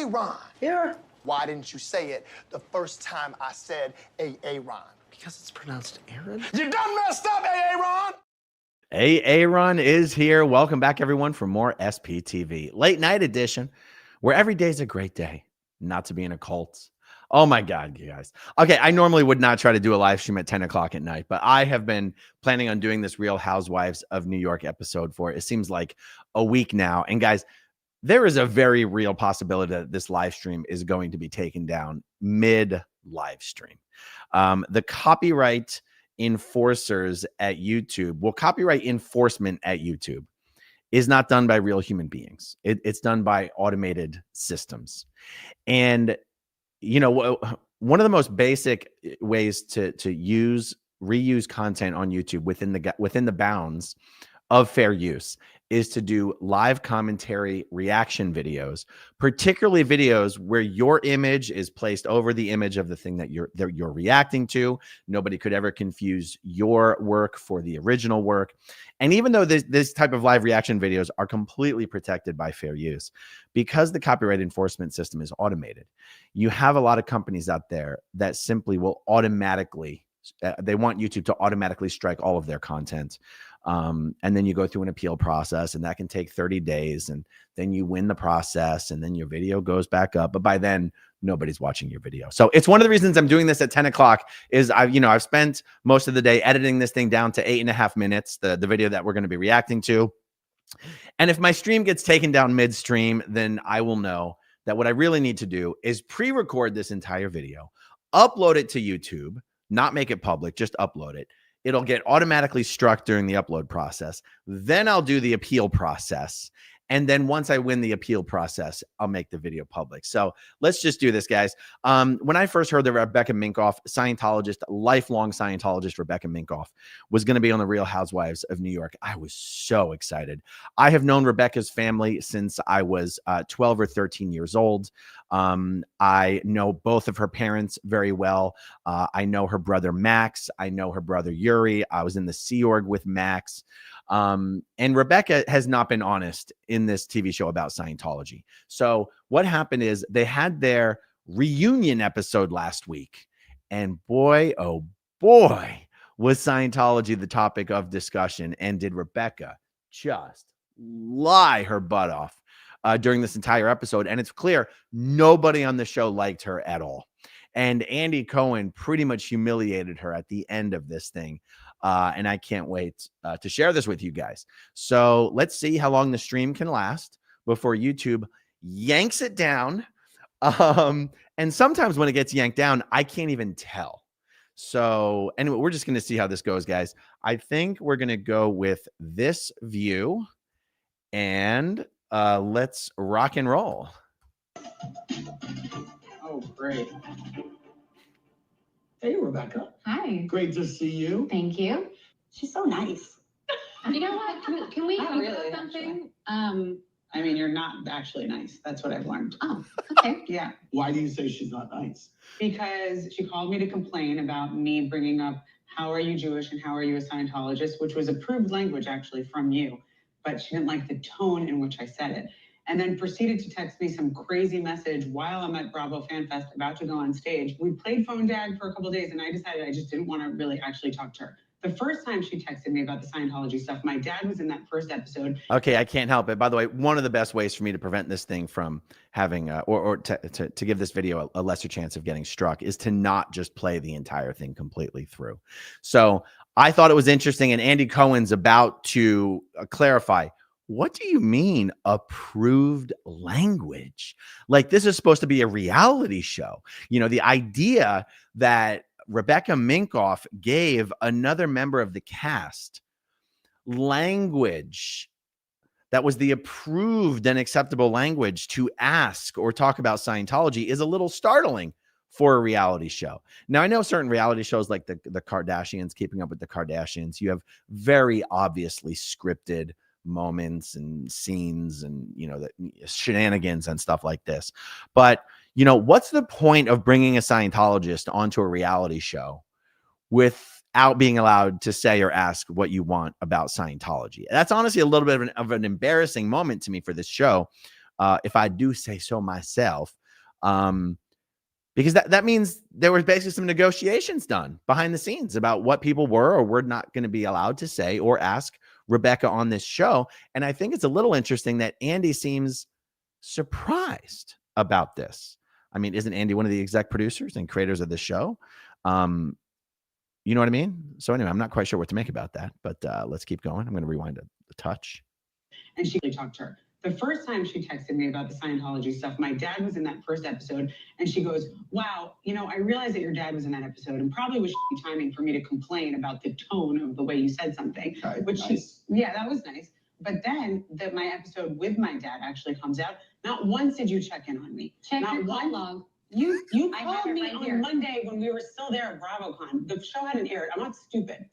Ron. Here. Why didn't you say it the first time I said Ron? Because it's pronounced Aaron. You done messed up, Ron. Aaron is here. Welcome back, everyone, for more SPTV Late Night Edition, where every day is a great day not to be in a cult. Oh my God, you guys. Okay, I normally would not try to do a live stream at 10 o'clock at night, but I have been planning on doing this Real Housewives of New York episode for, it seems like, a week now. And guys, there is a very real possibility that this live stream is going to be taken down mid-live stream. The copyright enforcers at YouTube, copyright enforcement at YouTube is not done by real human beings. It's done by automated systems. And, you know, one of the most basic ways to reuse content on YouTube within the bounds of fair use is to do live commentary reaction videos, particularly videos where your image is placed over the image of the thing that you're reacting to. Nobody could ever confuse your work for the original work. And even though this type of live reaction videos are completely protected by fair use, because the copyright enforcement system is automated, you have a lot of companies out there that simply will automatically, they want YouTube to automatically strike all of their content. And then you go through an appeal process, and that can take 30 days. And then you win the process, and then your video goes back up. But by then, nobody's watching your video. So it's one of the reasons I'm doing this at 10 o'clock is I've spent most of the day editing this thing down to 8.5 minutes, the video that we're going to be reacting to. And if my stream gets taken down midstream, then I will know that what I really need to do is pre-record this entire video, upload it to YouTube, not make it public, just upload it. It'll get automatically struck during the upload process. Then I'll do the appeal process. And then once I win the appeal process, I'll make the video public. So let's just do this, guys. When I first heard that Rebecca Minkoff, Scientologist, lifelong Scientologist Rebecca Minkoff, was going to be on the Real Housewives of New York, I was so excited. I have known Rebecca's family since I was 12 or 13 years old. I know both of her parents very well. I know her brother, Max. I know her brother, Yuri. I was in the Sea Org with Max. And Rebecca has not been honest in this TV show about Scientology. So what happened is they had their reunion episode last week, and boy, oh boy, was Scientology the topic of discussion. And did Rebecca just lie her butt off during this entire episode? And it's clear nobody on the show liked her at all. And Andy Cohen pretty much humiliated her at the end of this thing. And I can't wait to share this with you guys. So let's see how long the stream can last before YouTube yanks it down. And sometimes when it gets yanked down, I can't even tell. So anyway, we're just going to see how this goes, guys. I think we're going to go with this view, and let's rock and roll. Oh, great. Hey, Rebecca. Hi. Great to see you. Thank you. She's so nice. You know what? Can we Not talk really, about something? I mean, you're not actually nice. That's what I've learned. Oh, okay. Yeah, Why do you say she's not nice? because she called me to complain about me bringing up how are you Jewish and how are you a Scientologist, which was approved language actually from you, but she didn't like the tone in which I said it. And then proceeded to text me some crazy message while I'm at Bravo Fan Fest about to go on stage. We played phone tag for a couple of days, and I decided I just didn't want to really actually talk to her. The first time she texted me about the Scientology stuff, my dad was in that first episode. Okay, I can't help it. By the way, one of the best ways for me to prevent this thing from having, to give this video a lesser chance of getting struck, is to not just play the entire thing completely through. So I thought it was interesting, and Andy Cohen's about to clarify. What do you mean approved language? Like, this is supposed to be a reality show. You know, the idea that Rebecca Minkoff gave another member of the cast language that was the approved and acceptable language to ask or talk about Scientology is a little startling for a reality show. Now, I know certain reality shows like the Kardashians, Keeping Up with the Kardashians, you have very obviously scripted moments and scenes and, you know, the shenanigans and stuff like this. But, you know, what's the point of bringing a Scientologist onto a reality show without being allowed to say or ask what you want about Scientology? That's honestly a little bit of an embarrassing moment to me for this show. if I do say so myself. Because that means there was basically some negotiations done behind the scenes about what people were or were not going to be allowed to say or ask Rebecca on this show. And I think it's a little interesting that Andy seems surprised about this. I mean, isn't Andy one of the exec producers and creators of the show? You know what I mean? So anyway, I'm not quite sure what to make about that, but let's keep going. I'm going to rewind a touch. And she talked to her. The first time she texted me about the Scientology stuff, my dad was in that first episode, and she goes, wow, you know, I realized that your dad was in that episode and probably was timing for me to complain about the tone of the way you said something. Okay, which nice. yeah, that was nice. But then that my episode with my dad actually comes out. Not once did you check in on me. Check Not your one call log. You I have called it me right on here. Monday when we were still there at BravoCon. The show hadn't aired. I'm not stupid.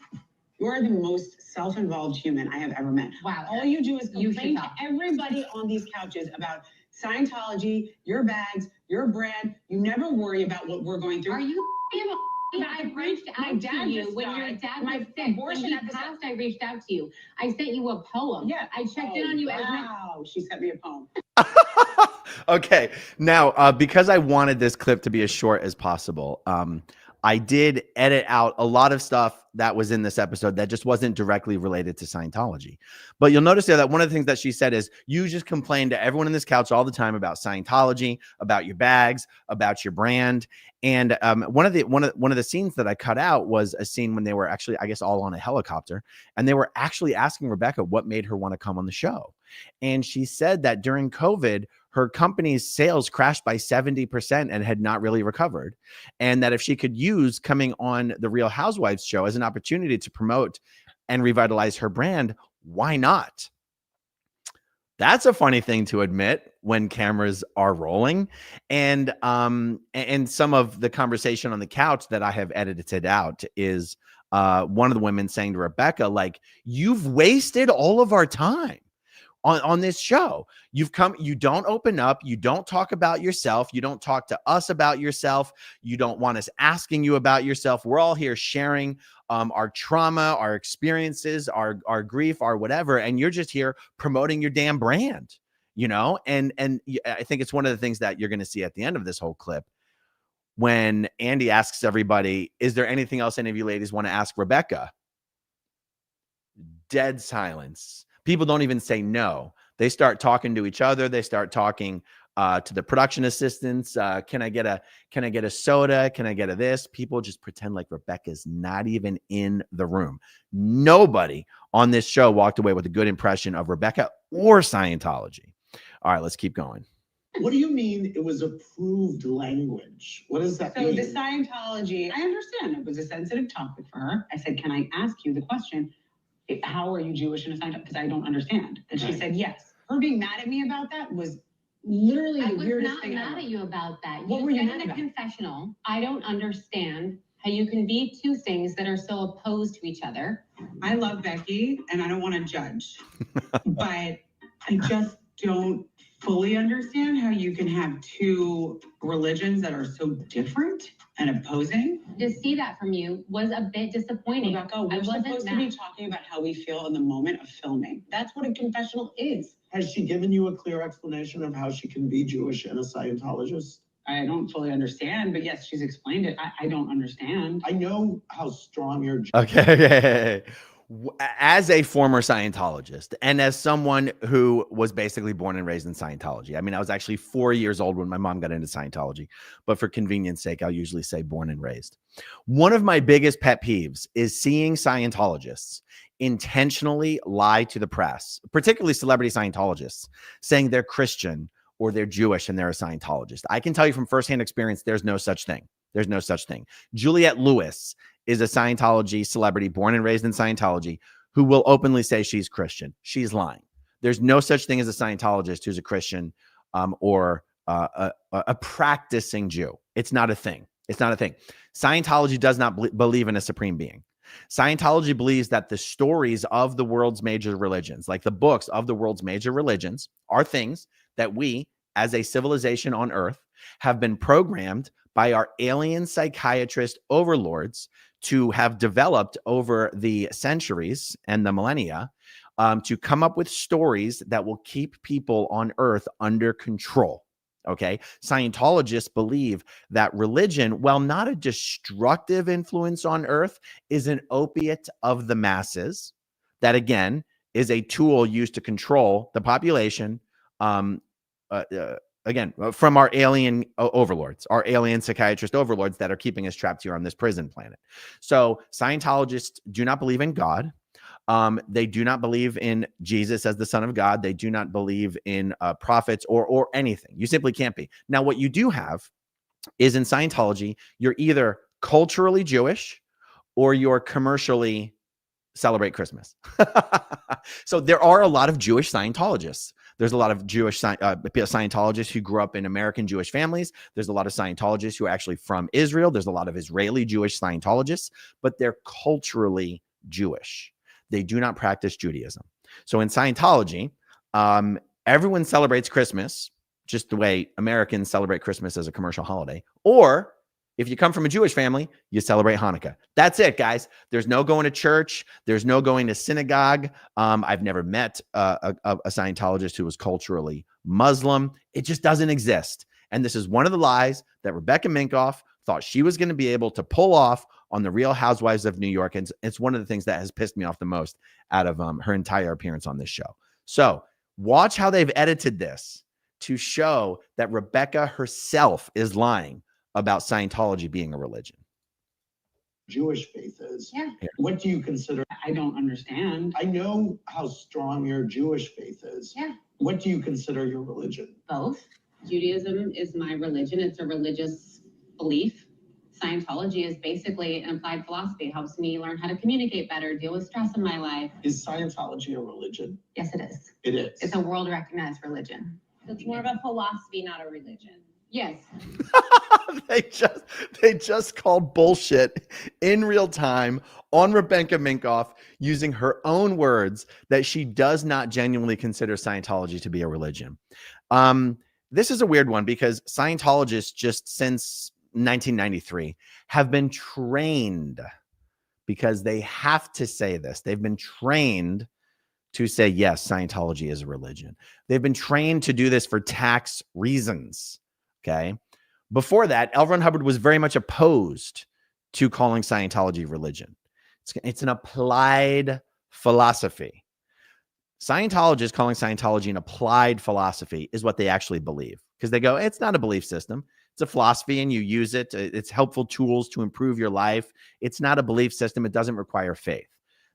You are the most self-involved human I have ever met. Wow. All you do is You complain should to stop. everybody on these couches about Scientology, your bags, your brand. You never worry about what we're going through. Are you I reached My out dad to you just when your died. dad My was sick. When abortion he episode- passed, I reached out to you. I sent you a poem. Yeah. I checked in on you as my Wow. She sent me a poem. Okay. Now, because I wanted this clip to be as short as possible, I did edit out a lot of stuff that was in this episode that just wasn't directly related to Scientology. But you'll notice there that one of the things that she said is, you just complain to everyone in this couch all the time about Scientology, about your bags, about your brand. And one of the scenes that I cut out was a scene when they were actually, I guess, all on a helicopter, and they were actually asking Rebecca what made her want to come on the show. And she said that during COVID, her company's sales crashed by 70% and had not really recovered. And that if she could use coming on the Real Housewives show as an opportunity to promote and revitalize her brand, why not? That's a funny thing to admit when cameras are rolling. And some of the conversation on the couch that I have edited out is one of the women saying to Rebecca, like, you've wasted all of our time on this show. You've come, you don't open up, you don't talk about yourself, you don't talk to us about yourself, you don't want us asking you about yourself. We're all here sharing our trauma, our experiences, our grief, our whatever, and you're just here promoting your damn brand, you know? And I think it's one of the things that you're going to see at the end of this whole clip when Andy asks everybody, is there anything else any of you ladies want to ask Rebecca? Dead silence. People don't even say no. They start talking to each other. They start talking to the production assistants. Can I get a soda? Can I get a this? People just pretend like Rebecca's not even in the room. Nobody on this show walked away with a good impression of Rebecca or Scientology. All right, let's keep going. What do you mean it was approved language? What does that So mean? the Scientology, I understand it was a sensitive topic for her. I said, can I ask you the question? How are you Jewish in a Scientology? Because I don't understand. And she Right. said yes. Her being mad at me about that was literally I the was weirdest not thing mad ever. at you about that. What You were you said mad in a about? confessional, I don't understand how you can be two things that are so opposed to each other. I love Becky and I don't want to judge, but I just don't fully understand how you can have two religions that are so different and opposing. To see that from you was a bit disappointing. Rebecca, we're wasn't supposed to be mad. talking about how we feel in the moment of filming. That's what a confessional is. Has she given you a clear explanation of how she can be Jewish and a Scientologist? I don't fully understand, but yes, she's explained it. I don't understand. I know how strong your Okay. As a former Scientologist and as someone who was basically born and raised in Scientology, I mean, I was actually 4 years old when my mom got into Scientology, but for convenience sake, I'll usually say born and raised. One of my biggest pet peeves is seeing Scientologists intentionally lie to the press, particularly celebrity Scientologists, saying they're Christian or they're Jewish and they're a Scientologist. I can tell you from firsthand experience, there's no such thing. There's no such thing. Juliette Lewis is a Scientology celebrity born and raised in Scientology who will openly say she's Christian. She's lying. There's no such thing as a Scientologist who's a Christian or a practicing Jew. It's not a thing. It's not a thing. Scientology does not believe in a supreme being. Scientology believes that the stories of the world's major religions, like the books of the world's major religions, are things that we, as a civilization on Earth, have been programmed by our alien psychiatrist overlords to have developed over the centuries and the millennia to come up with stories that will keep people on earth under control. Okay. Scientologists believe that religion, while not a destructive influence on earth, is an opiate of the masses that, again, is a tool used to control the population. Again, from our alien overlords, our alien psychiatrist overlords that are keeping us trapped here on this prison planet. So Scientologists do not believe in God. They do not believe in Jesus as the Son of God. They do not believe in prophets or anything. You simply can't be. Now, what you do have is in Scientology, you're either culturally Jewish or you're commercially celebrate Christmas. So there are a lot of Jewish Scientologists. There's a lot of Jewish Scientologists who grew up in American Jewish families. There's a lot of Scientologists who are actually from Israel. There's a lot of Israeli Jewish Scientologists, but they're culturally Jewish. They do not practice Judaism. So in Scientology, everyone celebrates Christmas just the way Americans celebrate Christmas as a commercial holiday. Or if you come from a Jewish family, you celebrate Hanukkah. That's it, guys. There's no going to church. There's no going to synagogue. I've never met a Scientologist who was culturally Muslim. It just doesn't exist. And this is one of the lies that Rebecca Minkoff thought she was going to be able to pull off on the Real Housewives of New York. And it's one of the things that has pissed me off the most out of her entire appearance on this show. So watch how they've edited this to show that Rebecca herself is lying about Scientology being a religion. Jewish faith is. Yeah. What do you consider? I don't understand. I know how strong your Jewish faith is. Yeah. What do you consider your religion? Both. Judaism is my religion. It's a religious belief. Scientology is basically an applied philosophy. It helps me learn how to communicate better, deal with stress in my life. Is Scientology a religion? Yes, it is. It is. It's a world recognized religion. It's more of a philosophy, not a religion. Yes. They just called bullshit in real time on Rebecca Minkoff using her own words that she does not genuinely consider Scientology to be a religion. This is a weird one because Scientologists just since 1993 have been trained, because they have to say this. They've been trained to say, yes, Scientology is a religion. They've been trained to do this for tax reasons. Okay. Before that, L. Ron Hubbard was very much opposed to calling Scientology religion. It's an applied philosophy. Scientologists calling Scientology an applied philosophy is what they actually believe, because they go, it's not a belief system. It's a philosophy and you use it. It's helpful tools to improve your life. It's not a belief system. It doesn't require faith.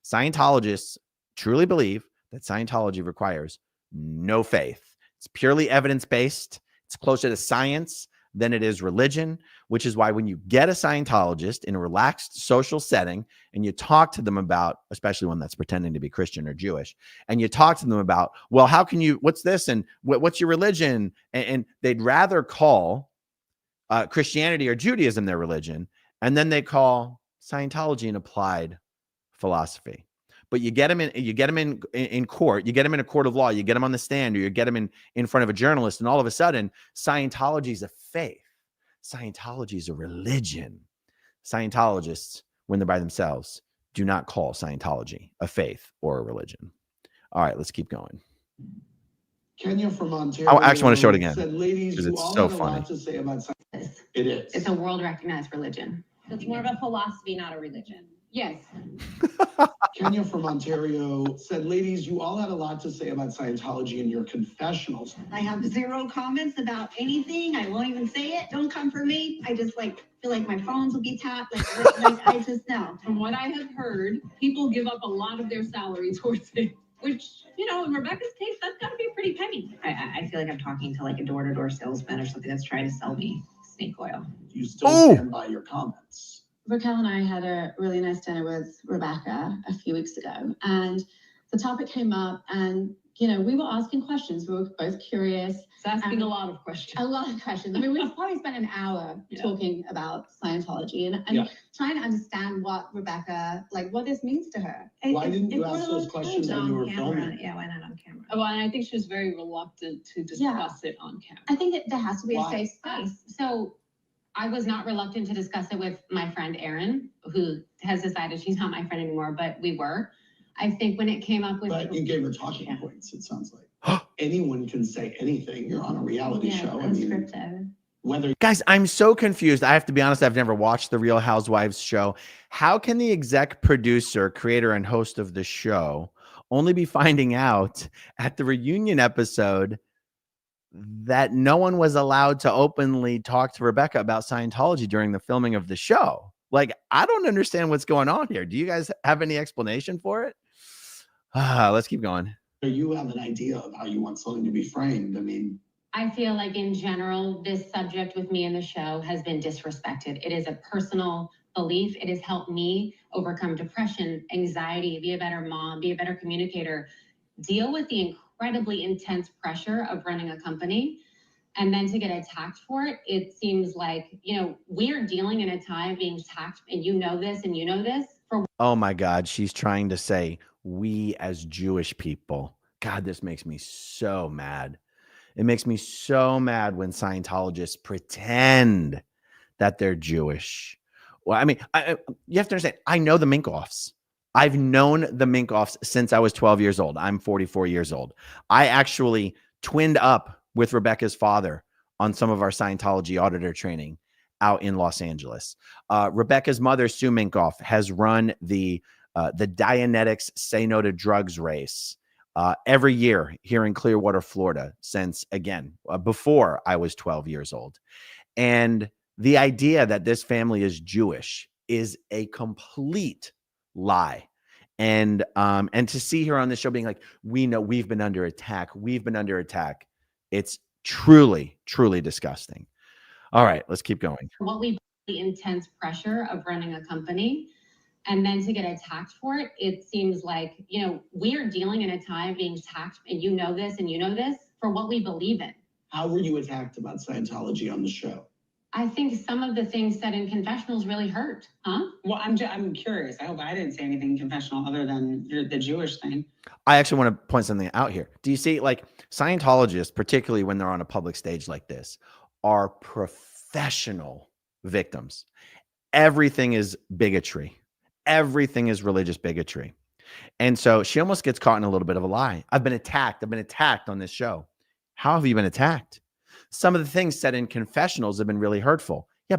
Scientologists truly believe that Scientology requires no faith. It's purely evidence-based. It's closer to science than it is religion, which is why when you get a Scientologist in a relaxed social setting and you talk to them about, especially one that's pretending to be Christian or Jewish, and you talk to them about, well, how can you, what's this? And what's your religion? And they'd rather call Christianity or Judaism their religion, and then they call Scientology an applied philosophy. But you get them in court, you get them in a court of law, you get them on the stand, or you get them in front of a journalist, and all of a sudden, Scientology is a faith. Scientology is a religion. Scientologists, when they're by themselves, do not call Scientology a faith or a religion. All right, let's keep going. Kenya from Ontario. I actually want to show it again said, ladies, because you it's all so have a funny. lot to say about Scientology. It is. It's a world recognized religion. It's more of a philosophy, not a religion. Yes. Kenya from Ontario said, ladies, you all had a lot to say about Scientology in your confessionals. I have zero comments about anything. I won't even say it. Don't come for me. I just feel like my phones will be tapped. Like I just know. From what I have heard, people give up a lot of their salary towards it, which, you know, in Rebecca's case, that's got to be a pretty penny. I feel like I'm talking to like a door-to-door salesman or something that's trying to sell me snake oil. You still stand by your comments. Raquel and I had a really nice dinner with Rebecca a few weeks ago, and the topic came up, and you know, we were asking questions. We were both curious. It's asking a lot of questions. A lot of questions. I mean, we've probably spent an hour talking about Scientology and trying to understand what Rebecca, like what this means to her. Why didn't you ask those questions when you were filming? Yeah, why not on camera? Well, and I think she was very reluctant to discuss it on camera. I think there has to be Why? a safe space. So I was not reluctant to discuss it with my friend Erin, who has decided she's not my friend anymore, but we were. I think when it came up with. But you gave her talking points, it sounds like. Anyone can say anything. You're on a reality show. I mean, unscripted. whether Guys, I'm so confused. I have to be honest, I've never watched the Real Housewives show. How can the exec producer, creator, and host of the show only be finding out at the reunion episode that no one was allowed to openly talk to Rebecca about Scientology during the filming of the show? Like, I don't understand what's going on here. Do you guys have any explanation for it? Let's keep going. you have an idea of how you want something to be framed, I mean, I feel like in general, this subject with me in the show has been disrespected. It is a personal belief. It has helped me overcome depression, anxiety, be a better mom, be a better communicator, deal with the incredibly intense pressure of running a company. And then to get attacked for it, it seems like, you know, we are dealing in a time of being attacked, and you know this, and you know this. Oh my God, she's trying to say we as Jewish people. God, this makes me so mad. It makes me so mad when Scientologists pretend that they're Jewish. Well, I mean, you have to understand, I know the Minkoffs. I've known the Minkoffs since I was 12 years old. I'm 44 years old. I actually twinned up with Rebecca's father on some of our Scientology auditor training out in Los Angeles. Rebecca's mother, Sue Minkoff, has run the Dianetics Say No to Drugs race every year here in Clearwater, Florida, since, again, before I was 12 years old. And the idea that this family is Jewish is a complete lie. And to see her on the show being like, we know we've been under attack. We've been under attack. It's truly, truly disgusting. All right, let's keep going. What we, the intense pressure of running a company, and then to get attacked for it, it seems like, you know, we are dealing in a time of being attacked, and you know this, and you know this, for what we believe in. how were you attacked about Scientology on the show? I think some of the things said in confessionals really hurt, huh? Well, I'm curious. I hope I didn't say anything confessional other than the Jewish thing. I actually want to point something out here. Do you see, like, Scientologists, particularly when they're on a public stage like this, are professional victims. Everything is bigotry. Everything is religious bigotry. And so she almost gets caught in a little bit of a lie. I've been attacked. I've been attacked on this show. How have you been attacked? Some of the things said in confessionals have been really hurtful. Yeah,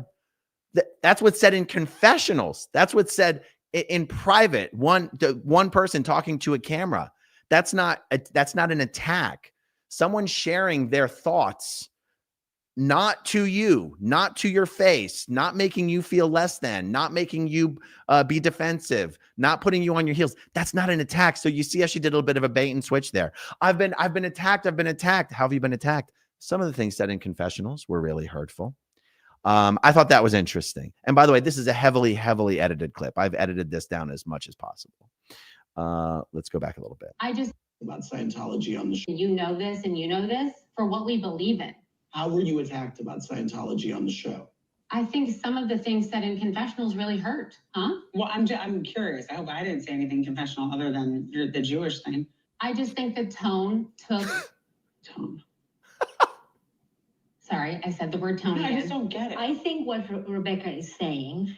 that's what's said in confessionals. That's what's said in private. One person talking to a camera. That's not an attack. Someone sharing their thoughts, not to you, not to your face, not making you feel less than, not making you be defensive, not putting you on your heels. That's not an attack. So you see how she did a little bit of a bait and switch there. I've been attacked. I've been attacked. How have you been attacked? Some of the things said in confessionals were really hurtful. I thought that was interesting. And by the way, this is a heavily, heavily edited clip. I've edited this down as much as possible. Let's go back a little bit. I just, About Scientology on the show. you know this, and you know this, for what we believe in. How were you attacked about Scientology on the show? I think some of the things said in confessionals really hurt, huh? Well, I'm curious. I hope I didn't say anything confessional other than the Jewish thing. I just think the tone took. Tone. Sorry, I said the word tone I again. just don't get it. I think what Rebecca is saying,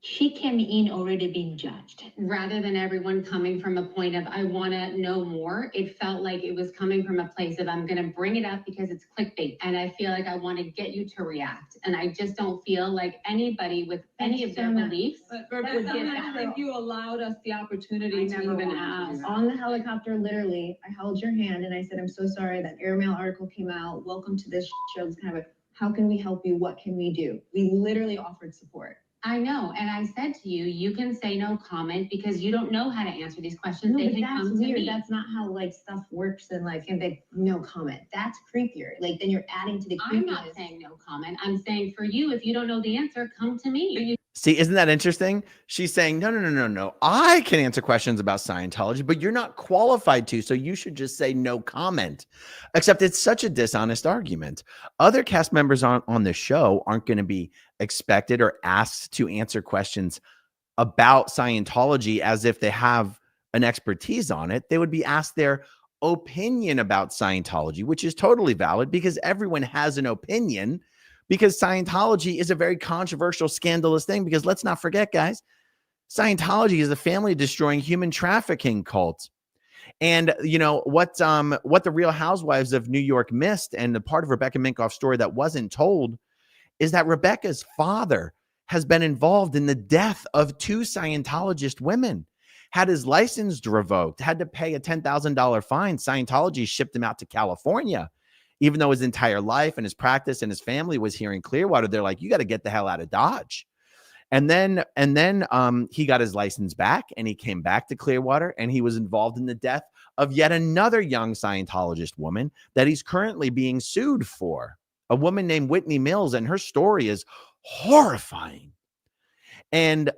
she came in already being judged. Rather than everyone coming from a point of, I want to know more, it felt like it was coming from a place of, I'm going to bring it up because it's clickbait. And I feel like I want to get you to react. And I just don't feel like anybody with any of their beliefs But would Rebecca, get I that. think you allowed us the opportunity to even ask. On the helicopter, literally, I held your hand and I said, I'm so sorry that airmail article came out. Welcome to this show. It's kind of a, how can we help you? What can we do? We literally offered support. I know. And I said to you, you can say no comment because you don't know how to answer these questions. No, They but can that's come to weird. me. That's not how like stuff works and like, and they no comment. That's creepier. Like then you're adding to the creepiness. I'm not saying no comment. I'm saying for you, if you don't know the answer, come to me. See, isn't that interesting? She's saying, no. I can answer questions about Scientology, but you're not qualified to, so you should just say no comment. Except it's such a dishonest argument. Other cast members on the show aren't going to be expected or asked to answer questions about Scientology as if they have an expertise on it. They would be asked their opinion about Scientology, which is totally valid because everyone has an opinion. Because Scientology is a very controversial, scandalous thing. Because let's not forget, guys, Scientology is a family destroying human trafficking cult. And you know what the Real Housewives of New York missed, and the part of Rebecca Minkoff's story that wasn't told, is that Rebecca's father has been involved in the death of 2 Scientologist women, had his license revoked, had to pay a $10,000 fine. Scientology shipped him out to California, even though his entire life and his practice and his family was here in Clearwater. They're like, you got to get the hell out of Dodge. And then he got his license back, and he came back to Clearwater, and he was involved in the death of yet another young Scientologist woman that he's currently being sued for, a woman named Whitney Mills, and her story is horrifying. And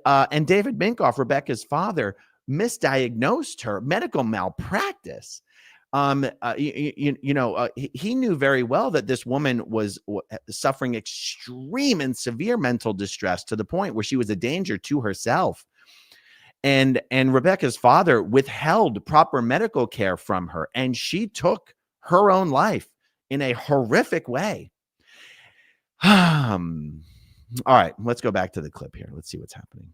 David Minkoff, Rebecca's father, misdiagnosed her, medical malpractice. He knew very well that this woman was suffering extreme and severe mental distress to the point where she was a danger to herself. And Rebecca's father withheld proper medical care from her, and she took her own life in a horrific way. All right, let's go back to the clip here. Let's see what's happening.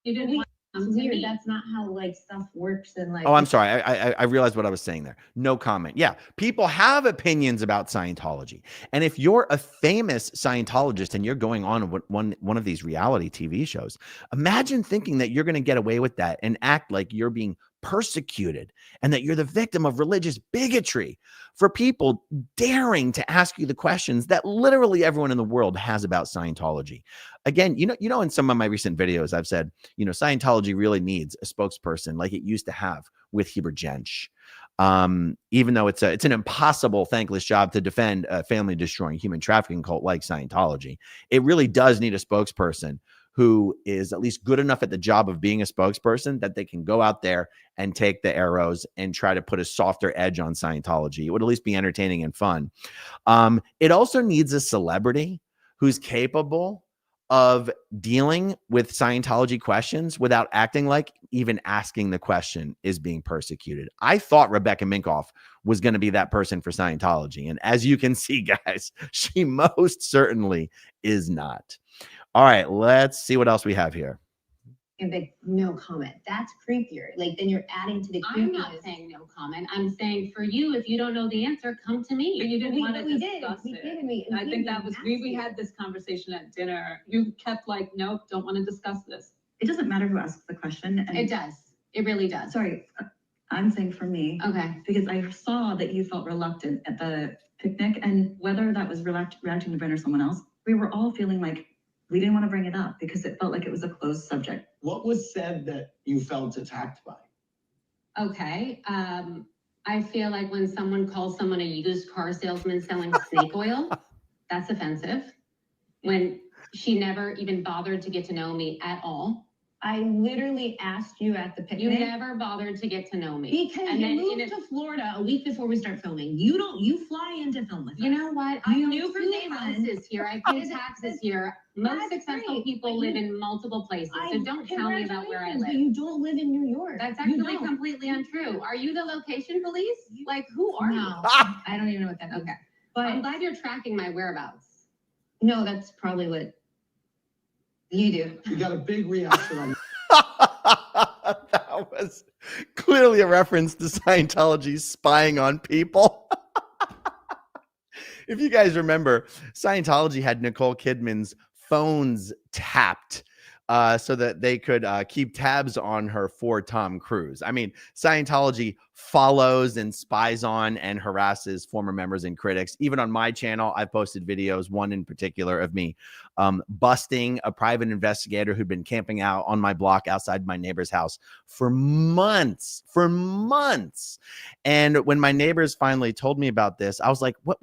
You didn't want It's weird. That's not how like stuff works. And like, Oh, I'm sorry. I realized what I was saying there. No comment. Yeah, people have opinions about Scientology, and if you're a famous Scientologist and you're going on one of these reality TV shows, imagine thinking that you're going to get away with that and act like you're being persecuted and that you're the victim of religious bigotry for people daring to ask you the questions that literally everyone in the world has about Scientology. Again, you know, in some of my recent videos, I've said, Scientology really needs a spokesperson like it used to have with Heber Jensch. Even though it's an impossible, thankless job to defend a family destroying human trafficking cult like Scientology, it really does need a spokesperson who is at least good enough at the job of being a spokesperson that they can go out there and take the arrows and try to put a softer edge on Scientology. It would at least be entertaining and fun. It also needs a celebrity who's capable of dealing with Scientology questions without acting like even asking the question is being persecuted. I thought Rebecca Minkoff was going to be that person for Scientology. And as you can see, guys, she most certainly is not. All right, let's see what else we have here. and like no comment. That's creepier. Like then you're adding to the creepiness. I'm not saying no comment. I'm saying for you, if you don't know the answer, come to me. You didn't want to we discuss did. it. We did, and we I think did that was, ask we you. had this conversation at dinner. You kept like, nope, don't want to discuss this. It doesn't matter who asks the question. And It does. It really does. sorry, I'm saying for me, Okay. because I saw that you felt reluctant at the picnic, and whether that was reacting to Brent or someone else, we were all feeling like we didn't want to bring it up because it felt like it was a closed subject. What was said that you felt attacked by? Okay. I feel like when someone calls someone a used car salesman selling snake oil, that's offensive. When she never even bothered to get to know me at all. I literally asked you at the picnic. You never bothered to get to know me. Because And you then moved to Florida a week before we start filming. You fly into film with us. You know what? I You own knew for 2 Nathan. houses here. I pay taxes here. Most That's successful great, people but live you- in multiple places. So don't tell me about where I Congratulations, but live. you don't live in New York. That's You actually don't. completely untrue. Are you the location police? Like, who are you? No, I don't even know what that is. Okay. But I'm glad you're tracking my whereabouts. no, that's probably what you do. You got a big reaction on That was clearly a reference to Scientology spying on people. If you guys remember, Scientology had Nicole Kidman's phones tapped so that they could keep tabs on her for Tom Cruise. I mean, Scientology follows and spies on and harasses former members and critics. Even on my channel, I've posted videos, one in particular of me busting a private investigator who'd been camping out on my block outside my neighbor's house for months. And when my neighbors finally told me about this, I was like, what,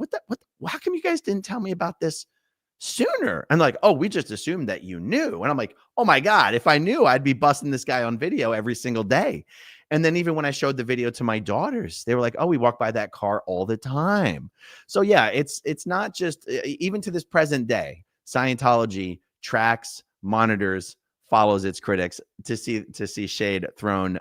how come you guys didn't tell me about this sooner? And like, oh, we just assumed that you knew. And I'm like, oh my God, if I knew, I'd be busting this guy on video every single day. And then even when I showed the video to my daughters, they were like, oh, we walk by that car all the time. So yeah, it's not just, even to this present day, Scientology tracks, monitors, follows its critics to see shade thrown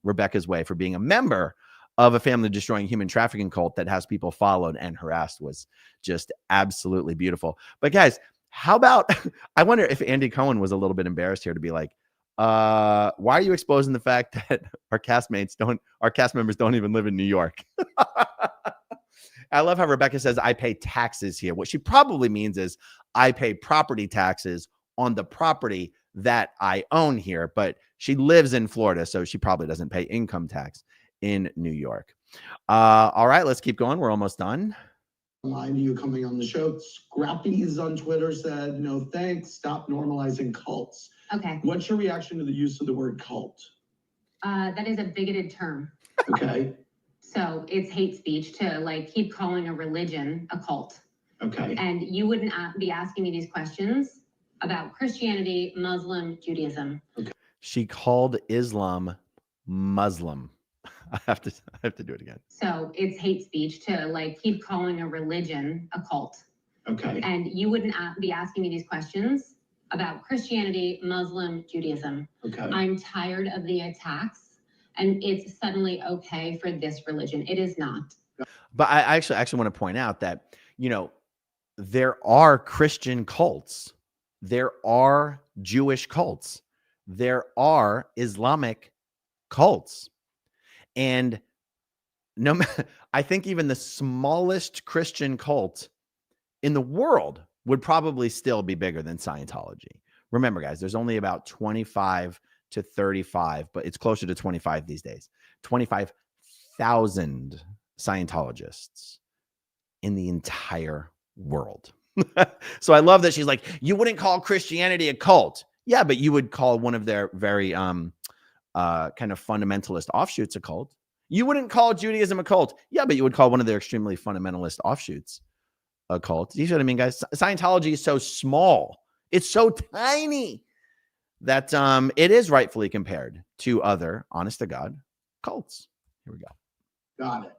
Rebecca's way for being a member of a family destroying human trafficking cult that has people followed and harassed was just absolutely beautiful. But guys, How about, I wonder if Andy Cohen was a little bit embarrassed here to be like, why are you exposing the fact that our cast members don't even live in New York? I love how Rebecca says, I pay taxes here. What she probably means is I pay property taxes on the property that I own here, but she lives in Florida, so she probably doesn't pay income tax in New York. All right, let's keep going. We're almost done. Mind you coming on the show. Scrappy's on Twitter said, no thanks, stop normalizing cults. Okay. What's your reaction to the use of the word cult? That is a bigoted term. Okay. So it's hate speech to like keep calling a religion a cult. Okay. And you wouldn't be asking me these questions about Christianity, Muslim, Judaism. Okay. She called Islam Muslim. I have to do it again. So it's hate speech to like keep calling a religion a cult. Okay. And you wouldn't be asking me these questions about Christianity, Muslim, Judaism. Okay. I'm tired of the attacks, and it's suddenly okay for this religion. It is not. But I actually want to point out that, you know, there are Christian cults. There are Jewish cults. There are Islamic cults. And no, I think even the smallest Christian cult in the world would probably still be bigger than Scientology. Remember, guys, there's only about 25 to 35, but it's closer to 25 these days. 25,000 Scientologists in the entire world. So I love that she's like, you wouldn't call Christianity a cult. Yeah, but you would call one of their very kind of fundamentalist offshoots a cult. You wouldn't call Judaism a cult. Yeah, but you would call one of their extremely fundamentalist offshoots a cult. You see what I mean, guys? Scientology is so small. It's so tiny that it is rightfully compared to other, honest to God, cults. Here we go. Got it.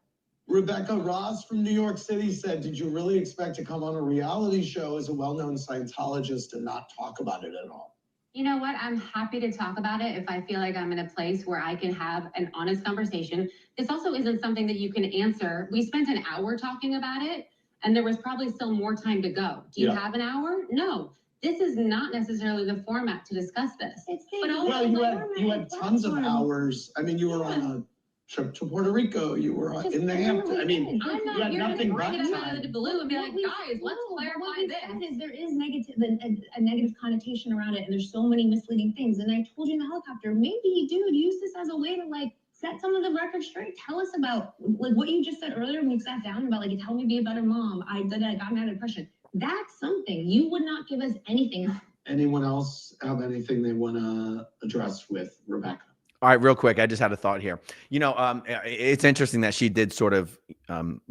Rebecca Ross from New York City said, did you really expect to come on a reality show as a well-known Scientologist and not talk about it at all? You know what? I'm happy to talk about it if I feel like I'm in a place where I can have an honest conversation. This also isn't something that you can answer. We spent an hour talking about it, and there was probably still more time to go. Do you have an hour? No. This is not necessarily the format to discuss this. But also, you had tons of hours. I mean, you were on a trip to Puerto Rico. You were in the Hamptons. I mean, I'm you not had here to nothing bring but it out time. of the blue and be like, guys, let's clarify this. There is a negative connotation around it, and there's so many misleading things. And I told you in the helicopter, maybe, dude, use this as a way to like set some of the record straight. Tell us about like what you just said earlier when we sat down about like it helped me be a better mom. I got mad at depression. That's something. You would not give us anything. Anyone else have anything they want to address with Rebecca? All right, real quick. I just had a thought here. You know, it's interesting that she did sort of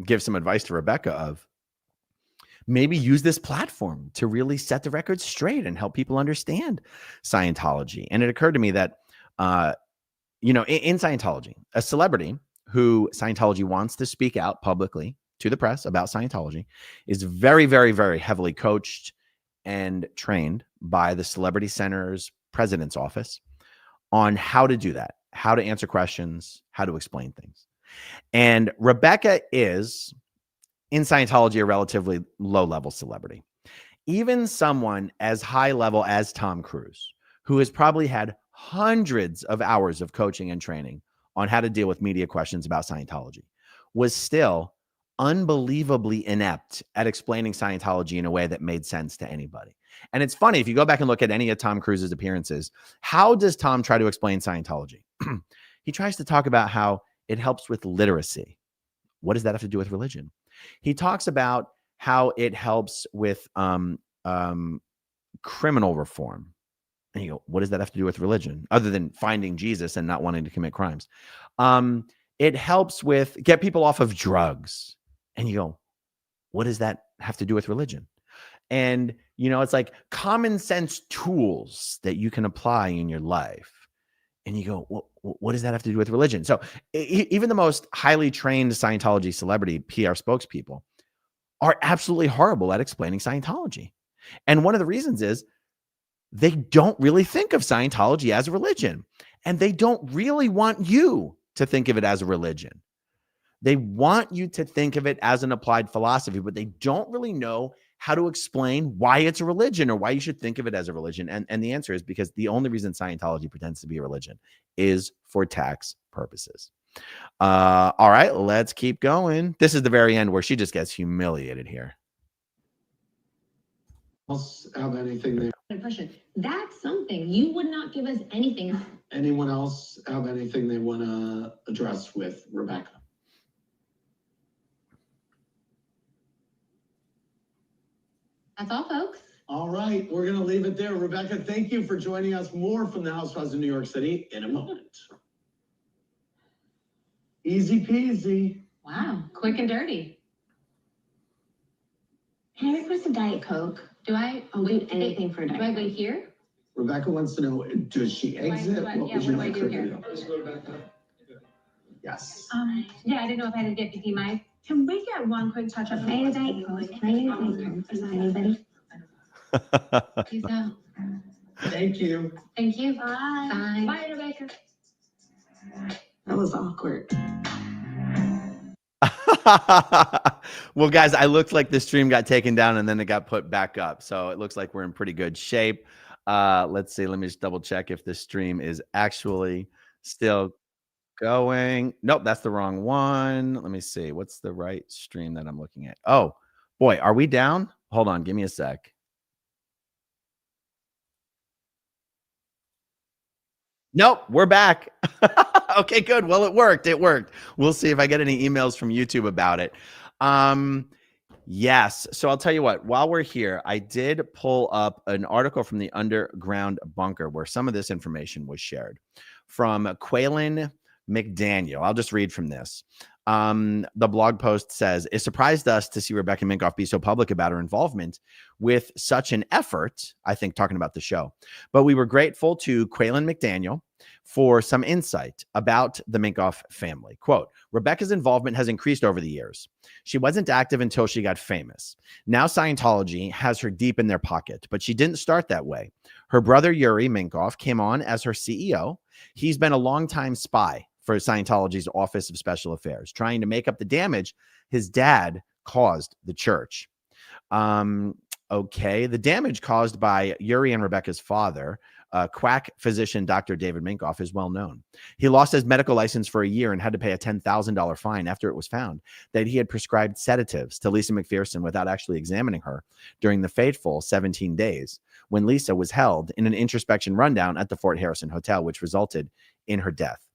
give some advice to Rebecca of maybe use this platform to really set the record straight and help people understand Scientology. And it occurred to me that, you know, in Scientology, a celebrity who Scientology wants to speak out publicly to the press about Scientology is very, very, very heavily coached and trained by the Celebrity Center's president's office on how to do that, how to answer questions, how to explain things. And Rebecca is, in Scientology, a relatively low-level celebrity. Even someone as high level as Tom Cruise, who has probably had hundreds of hours of coaching and training on how to deal with media questions about Scientology, was still unbelievably inept at explaining Scientology in a way that made sense to anybody. And it's funny, if you go back and look at any of Tom Cruise's appearances, how does Tom try to explain Scientology? He tries to talk about how it helps with literacy. What does that have to do with religion? He talks about how it helps with criminal reform. And you go, what does that have to do with religion? Other than finding Jesus and not wanting to commit crimes. It helps with get people off of drugs. And you go, what does that have to do with religion? And, you know, it's like common sense tools that you can apply in your life. And you go, well, what does that have to do with religion? So even the most highly trained Scientology celebrity PR spokespeople are absolutely horrible at explaining Scientology. And one of the reasons is they don't really think of Scientology as a religion. And they don't really want you to think of it as a religion. They want you to think of it as an applied philosophy, but they don't really know how to explain why it's a religion or why you should think of it as a religion. And the answer is because the only reason Scientology pretends to be a religion is for tax purposes. All right, let's keep going. This is the very end where she just gets humiliated here. Else have anything they Impression. That's something. You would not give us anything. Anyone else have anything they want to address with Rebecca? That's all, folks. All right, we're going to leave it there. Rebecca, thank you for joining us. More from the Housewives of New York City in a moment. Easy peasy. Wow, quick and dirty. Can I request a Diet Coke? I'll do anything for a Diet Coke. Do I wait here? Rebecca wants to know, does she exit? What would you like her to do? Yes. Yeah, I didn't know if I had to get the mic. Can we get one quick touch up? Can I get a Diet Coke? Can I get a Diet Coke? Is that anybody? Peace out. Thank you. Thank you. Bye. Bye, Rebecca. That was awkward. Well, guys, I looked like the stream got taken down and then it got put back up. So it looks like we're in pretty good shape. Let's see. Let me just double check if the stream is actually still going. Nope, that's the wrong one. Let me see. What's the right stream that I'm looking at? Oh, boy, are we down? Hold on. Give me a sec. Nope, we're back. Okay, good. Well, it worked. It worked. We'll see if I get any emails from YouTube about it. Yes. So I'll tell you what, while we're here, I did pull up an article from the Underground Bunker where some of this information was shared from Quaylen McDaniel. I'll just read from this. The blog post says, it surprised us to see Rebecca Minkoff be so public about her involvement with such an effort, I think talking about the show. But we were grateful to Quaylen McDaniel for some insight about the Minkoff family. Quote, Rebecca's involvement has increased over the years. She wasn't active until she got famous. Now Scientology has her deep in their pocket, but she didn't start that way. Her brother Yuri Minkoff came on as her CEO. He's been a longtime spy for Scientology's Office of Special Affairs, trying to make up the damage his dad caused the church. Okay, the damage caused by Yuri and Rebecca's father, quack physician Dr. David Minkoff, is well known. He lost his medical license for a year and had to pay a $10,000 fine after it was found that he had prescribed sedatives to Lisa McPherson without actually examining her during the fateful 17 days when Lisa was held in an introspection rundown at the Fort Harrison Hotel, which resulted in her death.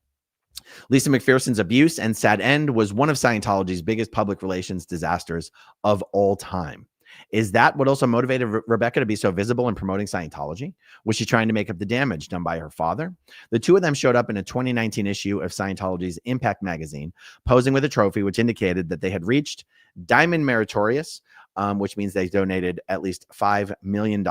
Lisa McPherson's abuse and sad end was one of Scientology's biggest public relations disasters of all time. Is that what also motivated Rebecca to be so visible in promoting Scientology? Was she trying to make up the damage done by her father? The two of them showed up in a 2019 issue of Scientology's Impact magazine, posing with a trophy which indicated that they had reached Diamond Meritorious, which means they donated at least $5 million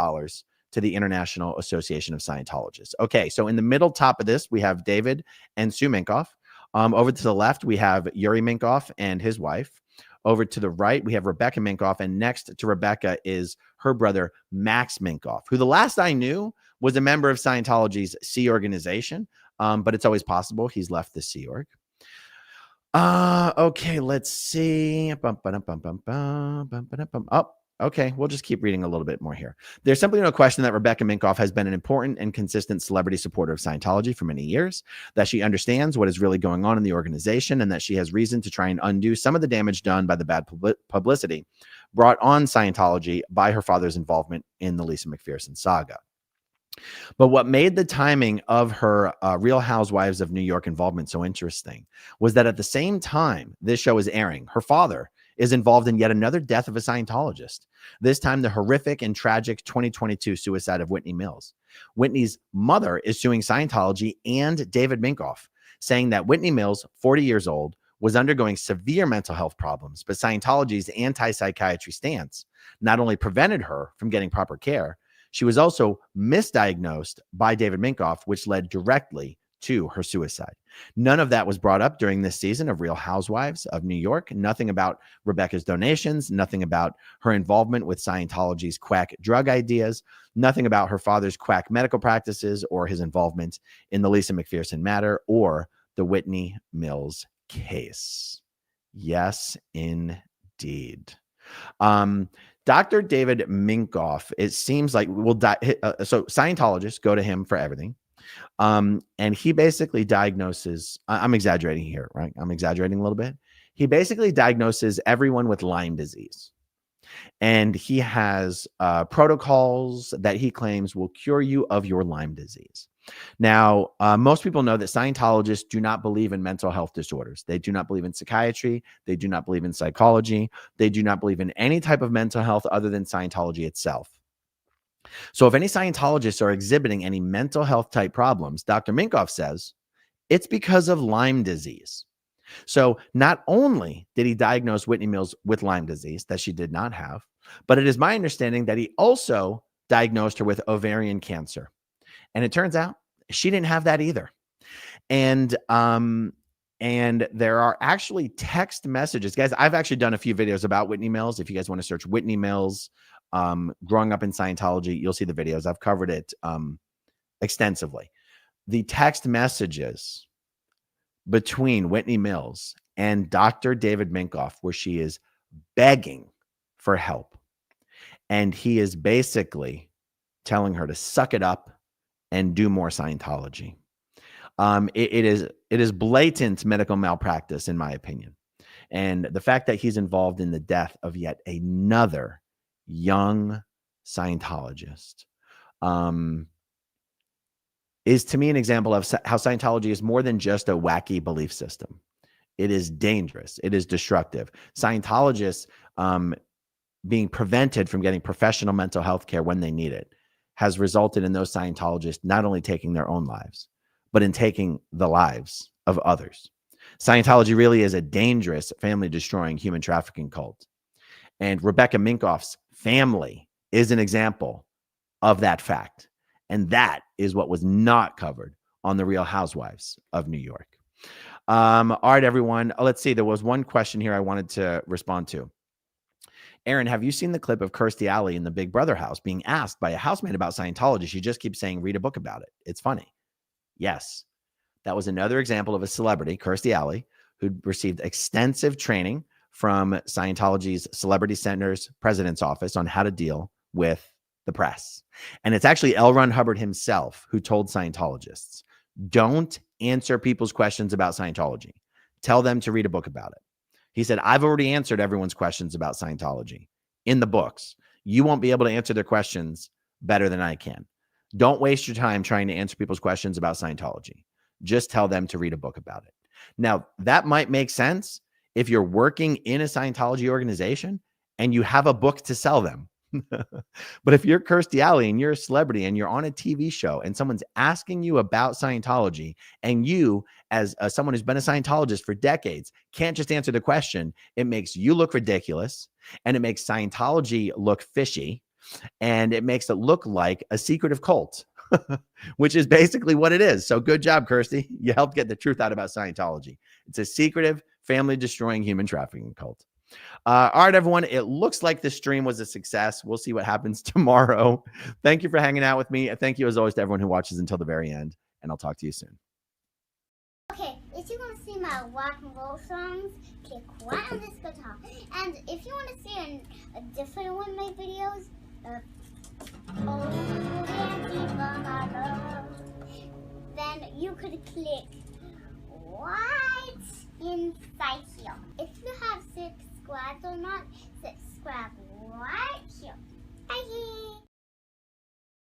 to the International Association of Scientologists. Okay, so in the middle top of this, we have David and Sue Minkoff. Over to the left, we have Yuri Minkoff and his wife. Over to the right, we have Rebecca Minkoff, and next to Rebecca is her brother, Max Minkoff, who the last I knew was a member of Scientology's Sea Organization, but it's always possible he's left the Sea Org. Okay, let's see. Oh, okay, we'll just keep reading a little bit more here. There's simply no question that Rebecca Minkoff has been an important and consistent celebrity supporter of Scientology for many years, that she understands what is really going on in the organization, and that she has reason to try and undo some of the damage done by the bad publicity brought on Scientology by her father's involvement in the Lisa McPherson saga. But what made the timing of her Real Housewives of New York involvement so interesting was that at the same time this show is airing, her father is involved in yet another death of a Scientologist, this time the horrific and tragic 2022 suicide of Whitney Mills. Whitney's mother is suing Scientology and David Minkoff, saying that Whitney Mills, 40 years old, was undergoing severe mental health problems, but Scientology's anti-psychiatry stance not only prevented her from getting proper care, she was also misdiagnosed by David Minkoff, which led directly to her suicide. None of that was brought up during this season of Real Housewives of New York. Nothing about Rebecca's donations, nothing about her involvement with Scientology's quack drug ideas, nothing about her father's quack medical practices or his involvement in the Lisa McPherson matter or the Whitney Mills case. Yes, indeed. Dr. David Minkoff, it seems like will die. So Scientologists go to him for everything. And he basically diagnoses, I'm exaggerating here, right? I'm exaggerating a little bit. He basically diagnoses everyone with Lyme disease. And he has protocols that he claims will cure you of your Lyme disease. Now, most people know that Scientologists do not believe in mental health disorders. They do not believe in psychiatry. They do not believe in psychology. They do not believe in any type of mental health other than Scientology itself. So if any Scientologists are exhibiting any mental health type problems, Dr. Minkoff says it's because of Lyme disease. So not only did he diagnose Whitney Mills with Lyme disease that she did not have, but it is my understanding that he also diagnosed her with ovarian cancer. And it turns out she didn't have that either. And there are actually text messages. Guys, I've actually done a few videos about Whitney Mills. If you guys want to search Whitney Mills, growing up in Scientology, you'll see the videos. I've covered it extensively. The text messages between Whitney Mills and Dr. David Minkoff, where she is begging for help. And he is basically telling her to suck it up and do more Scientology. It is blatant medical malpractice, in my opinion. And the fact that he's involved in the death of yet another young Scientologist is, to me, an example of how Scientology is more than just a wacky belief system. It is dangerous. It is destructive. Scientologists being prevented from getting professional mental health care when they need it has resulted in those Scientologists not only taking their own lives, but in taking the lives of others. Scientology really is a dangerous, family-destroying human trafficking cult. And Rebecca Minkoff's family is an example of that fact. And that is what was not covered on The Real Housewives of New York. All right, everyone. Let's see. There was one question here I wanted to respond to. Aaron, have you seen the clip of Kirstie Alley in the Big Brother house being asked by a housemate about Scientology? She just keeps saying, read a book about it. It's funny. Yes. That was another example of a celebrity, Kirstie Alley, who received extensive training from Scientology's Celebrity Center's president's office on how to deal with the press. And it's actually L. Ron Hubbard himself who told Scientologists, don't answer people's questions about Scientology. Tell them to read a book about it. He said, I've already answered everyone's questions about Scientology in the books. You won't be able to answer their questions better than I can. Don't waste your time trying to answer people's questions about Scientology. Just tell them to read a book about it. Now, that might make sense if you're working in a Scientology organization and you have a book to sell them. But if you're Kirstie Alley and you're a celebrity and you're on a TV show and someone's asking you about Scientology, and you, as someone who's been a Scientologist for decades, can't just answer the question, it makes you look ridiculous, and it makes Scientology look fishy, and it makes it look like a secretive cult, which is basically what it is. So good job, Kirstie. You helped get the truth out about Scientology. It's a secretive, family-destroying human trafficking cult. All right, everyone. It looks like the stream was a success. We'll see what happens tomorrow. Thank you for hanging out with me. Thank you, as always, to everyone who watches until the very end. And I'll talk to you soon. Okay, if you want to see my rock and roll songs, click right on this guitar. And if you want to see a different one of my videos, then you could click right inside here. If you have subscribed or not, subscribe right here. Bye.